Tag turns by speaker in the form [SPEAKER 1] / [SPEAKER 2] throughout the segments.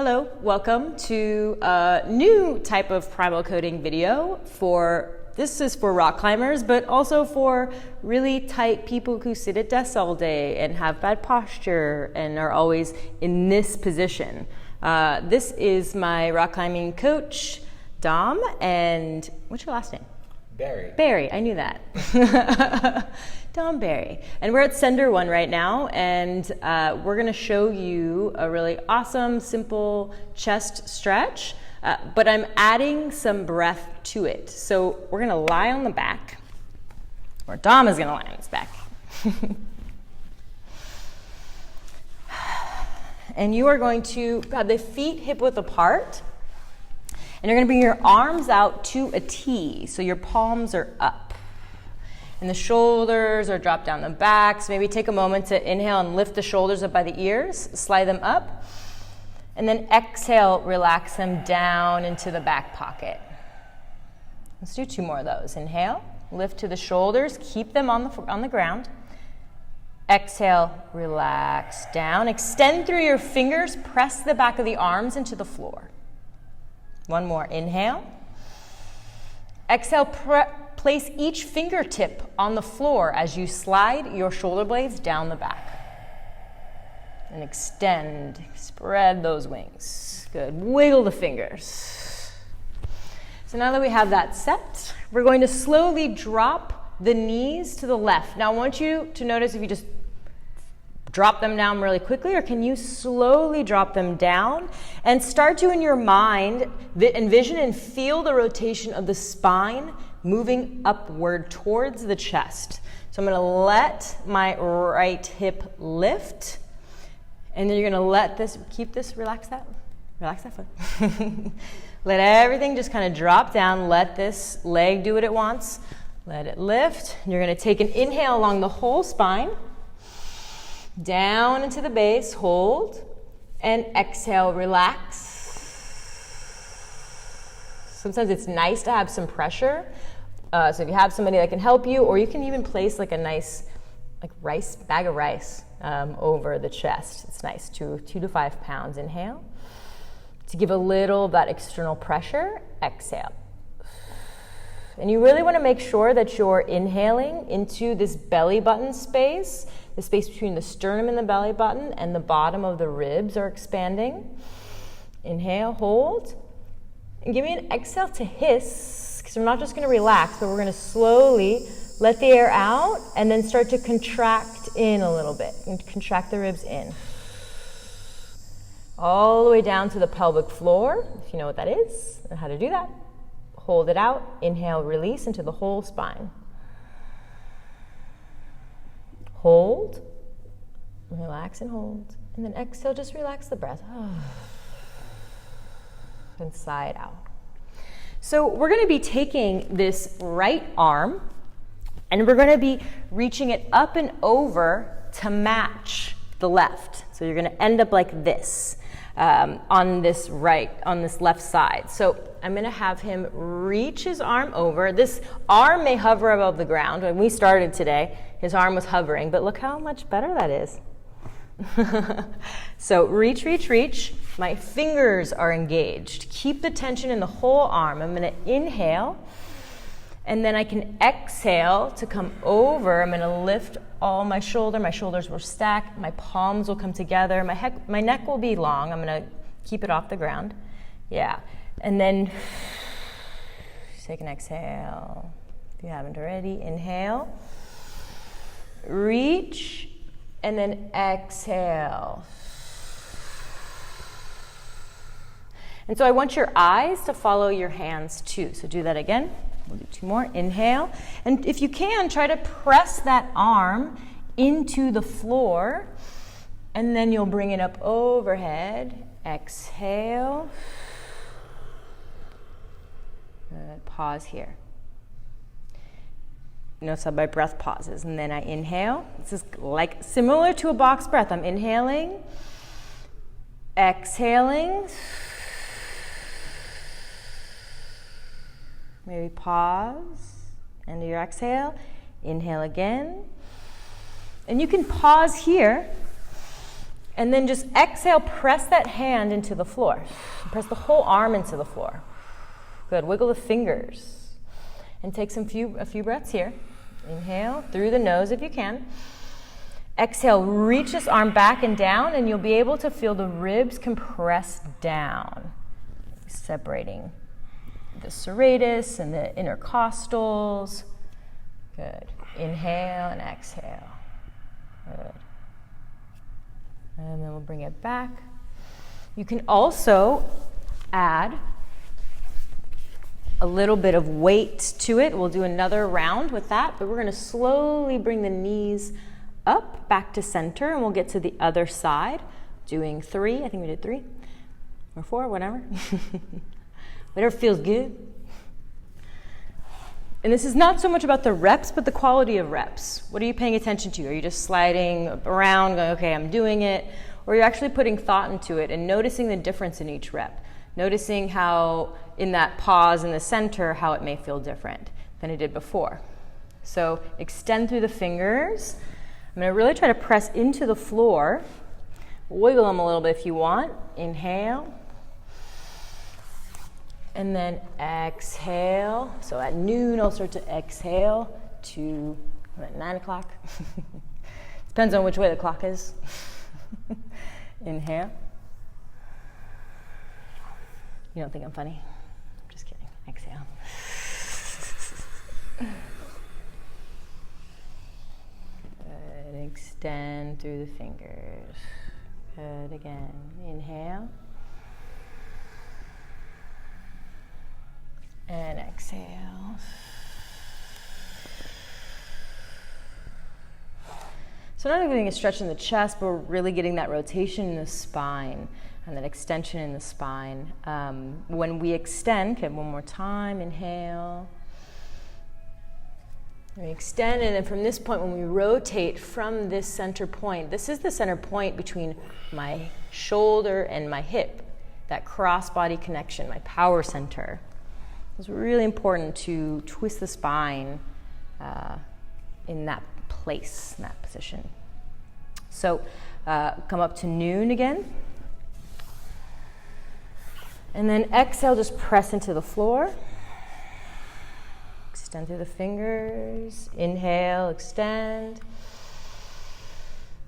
[SPEAKER 1] Hello, welcome to a new type of primal coding video this is for rock climbers, but also for really tight people who sit at desks all day and have bad posture and are always in this position. This is my rock climbing coach, Dom, and what's your last name?
[SPEAKER 2] Barry.
[SPEAKER 1] Barry, I knew that. Dom Barry. And we're at Sender 1 right now, and we're gonna show you a really awesome, simple chest stretch, but I'm adding some breath to it. So we're gonna lie on the back, or Dom is gonna lie on his back. And you are going to have the feet hip width apart, and you're gonna bring your arms out to a T, so your palms are up. And the shoulders are dropped down the back, so maybe take a moment to inhale and lift the shoulders up by the ears, slide them up, and then exhale, relax them down into the back pocket. Let's do 2 more of those. Inhale, lift to the shoulders, keep them on the ground. Exhale, relax down, extend through your fingers, press the back of the arms into the floor. 1 more, inhale. Exhale, place each fingertip on the floor as you slide your shoulder blades down the back. And extend, spread those wings. Good, wiggle the fingers. So now that we have that set, we're going to slowly drop the knees to the left. Now I want you to notice if you just drop them down really quickly, or can you slowly drop them down and start to, in your mind, envision and feel the rotation of the spine moving upward towards the chest. So I'm going to let my right hip lift, and then you're going to relax that foot. Let everything just kind of drop down. Let this leg do what it wants. Let it lift. You're going to take an inhale along the whole spine, down into the base, hold, and exhale, relax. Sometimes it's nice to have some pressure. So if you have somebody that can help you, or you can even place like a nice bag of rice over the chest. It's nice, 2 to 5 pounds. Inhale. To give a little of that external pressure, exhale. And you really want to make sure that you're inhaling into this belly button space, the space between the sternum and the belly button, and the bottom of the ribs are expanding. Inhale, hold. And give me an exhale to hiss, because we're not just going to relax, but we're going to slowly let the air out and then start to contract in a little bit, and contract the ribs in. All the way down to the pelvic floor, if you know what that is, and how to do that. Hold it out, inhale, release into the whole spine. Hold, relax and hold, and then exhale, just relax the breath. And sigh it out. So we're going to be taking this right arm, and we're going to be reaching it up and over to match the left. So you're going to end up like this on this left side. So I'm going to have him reach his arm over. This arm may hover above the ground. When we started today, his arm was hovering, but look how much better that is. So reach, reach, reach. My fingers are engaged. Keep the tension in the whole arm. I'm going to inhale, and then I can exhale to come over. I'm going to lift all my shoulders will stack, my palms will come together, my neck will be long. I'm going to keep it off the ground. Yeah. And then take an exhale. If you haven't already, inhale, reach, and then exhale. And so I want your eyes to follow your hands too. So do that again. We'll do 2 more. Inhale. And if you can, try to press that arm into the floor. And then you'll bring it up overhead. Exhale. Good. Pause here. Notice how my breath pauses. And then I inhale. This is like similar to a box breath. I'm inhaling, exhaling. Maybe pause, end of your exhale, inhale again. And you can pause here And then just exhale, press that hand into the floor. Press the whole arm into the floor. Good, wiggle the fingers. And take a few breaths here. Inhale, through the nose if you can. Exhale, reach this arm back and down, and you'll be able to feel the ribs compress down, separating the serratus and the intercostals. Good. Inhale and exhale. Good. And then we'll bring it back. You can also add a little bit of weight to it. We'll do another round with that, but we're going to slowly bring the knees up, back to center, and we'll get to the other side, doing 3. I think we did 3 or 4, whatever. Whatever feels good. And this is not so much about the reps, but the quality of reps. What are you paying attention to? Are you just sliding around, going, okay, I'm doing it? Or are you actually putting thought into it and noticing the difference in each rep? Noticing how, in that pause in the center, how it may feel different than it did before. So extend through the fingers. I'm going to really try to press into the floor. Wiggle them a little bit if you want. Inhale. And then exhale. So at noon, I'll start to exhale to 9 o'clock. Depends on which way the clock is. Inhale. You don't think I'm funny? I'm just kidding. Exhale. Good. Extend through the fingers. Good. Again. Inhale. And exhale. So not only getting a stretch in the chest, but we're really getting that rotation in the spine and that extension in the spine. When we extend, okay, one more time, inhale. We extend, and then from this point, when we rotate from this center point, this is the center point between my shoulder and my hip, that cross-body connection, my power center. It's really important to twist the spine in that place, in that position. So come up to noon again. And then exhale, just press into the floor. Extend through the fingers. Inhale, extend.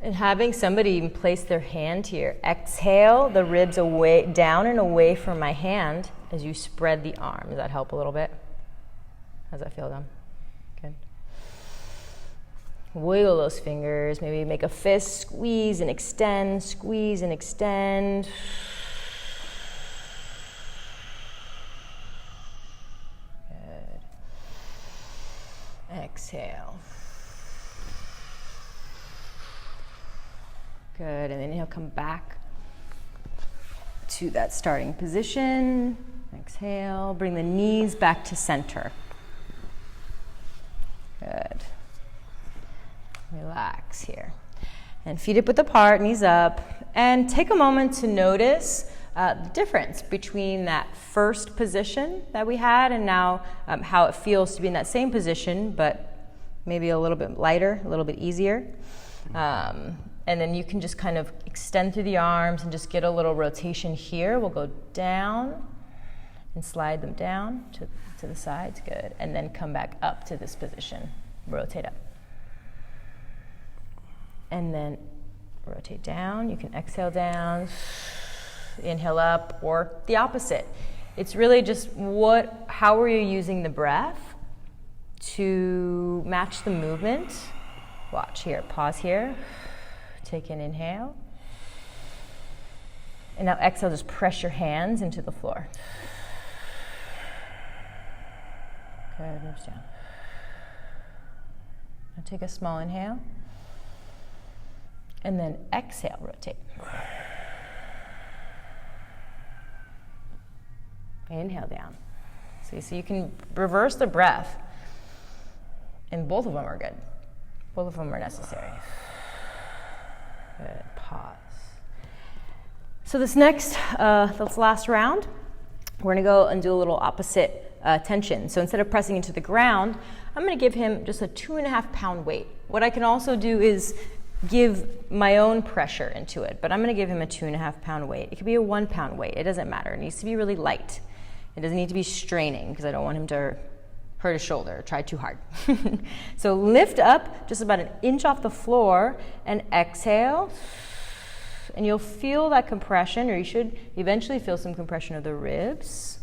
[SPEAKER 1] And having somebody even place their hand here. Exhale, the ribs away, down and away from my hand as you spread the arm. Does that help a little bit? How's that feel, Dom? Good. Wiggle those fingers. Maybe make a fist, squeeze and extend, squeeze and extend. Good. Exhale. Good, and then he'll come back to that starting position. Exhale, bring the knees back to center. Good. Relax here. And feet hip width apart, knees up. And take a moment to notice the difference between that first position that we had and now how it feels to be in that same position, but maybe a little bit lighter, a little bit easier. And then you can just kind of extend through the arms and just get a little rotation here. We'll go down and slide them down to the sides. Good. And then come back up to this position. Rotate up. And then rotate down. You can exhale down, inhale up, or the opposite. It's really just how are you using the breath to match the movement? Watch here. Pause here. Take an inhale. And now exhale, just press your hands into the floor. Good, moves down. Now take a small inhale. And then exhale, rotate. Inhale down. So you can reverse the breath. And both of them are good. Both of them are necessary. Good. Pause. So this last round, we're going to go and do a little opposite tension. So instead of pressing into the ground, I'm going to give him just a 2.5 pound weight. What I can also do is give my own pressure into it, but I'm going to give him a 2.5 pound weight. It could be a 1 pound weight. It doesn't matter. It needs to be really light. It doesn't need to be straining because I don't want him to hurt his shoulder or try too hard. So lift up just about 1 inch off the floor and exhale. And you'll feel that compression, or you should eventually feel some compression of the ribs.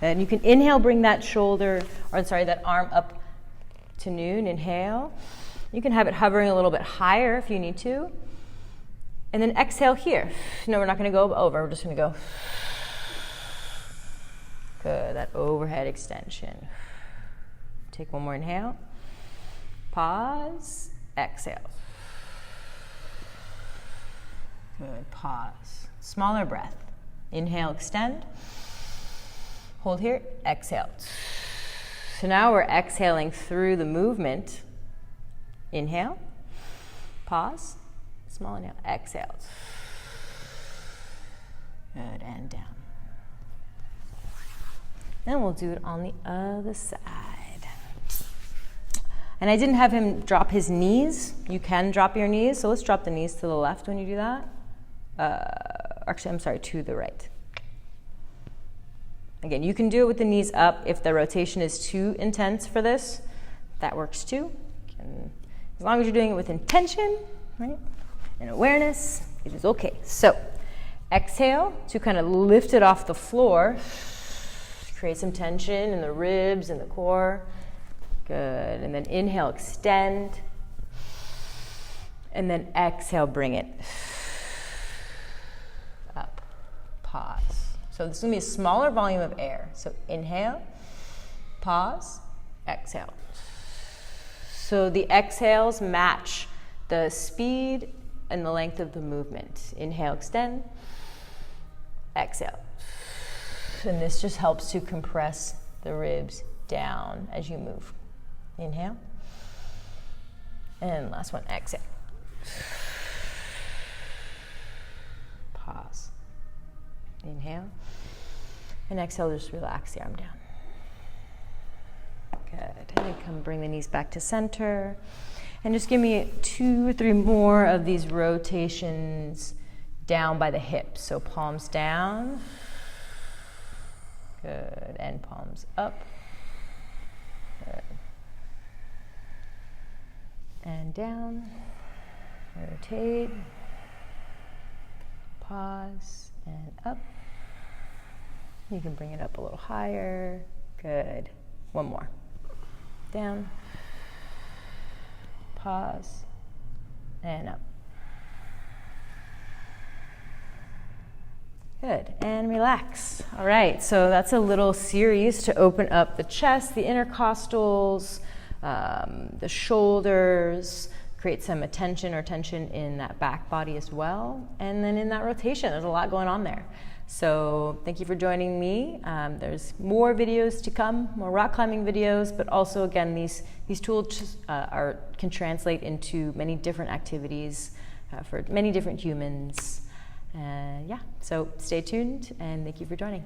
[SPEAKER 1] And you can inhale, bring that that arm up to noon. Inhale. You can have it hovering a little bit higher if you need to. And then exhale here. No, we're not going to go over. We're just going to go. Good. That overhead extension. Take one more inhale. Pause. Exhale. Good. Pause. Smaller breath. Inhale, extend. Hold here. Exhale. So now we're exhaling through the movement. Inhale. Pause. Small inhale. Exhale. Good. And down. Then we'll do it on the other side. And I didn't have him drop his knees. You can drop your knees. So let's drop the knees to the left when you do that. Actually, I'm sorry, to the right. Again, you can do it with the knees up. If the rotation is too intense for this, that works too. As long as you're doing it with intention, right, and awareness, it is okay. So exhale to kind of lift it off the floor. Create some tension in the ribs and the core. Good. And then inhale, extend. And then exhale, bring it up. Pause. So this is going to be a smaller volume of air. So inhale, pause, exhale. So the exhales match the speed and the length of the movement. Inhale, extend, exhale. And this just helps to compress the ribs down as you move. Inhale. And last one, exhale. Pause. Inhale. And exhale, just relax the arm down. Good. And then come bring the knees back to center. And just give me 2 or 3 more of these rotations down by the hips. So palms down. Good. And palms up. Good. And down. Rotate. Pause. And up. You can bring it up a little higher. Good. One more. Down. Pause. And up. Good. And relax. All right. So that's a little series to open up the chest, the intercostals, the shoulders, create some attention or tension in that back body as well. And then in that rotation, there's a lot going on there. So thank you for joining me. There's more videos to come, more rock climbing videos, but also again, these tools can translate into many different activities for many different humans. So stay tuned and thank you for joining.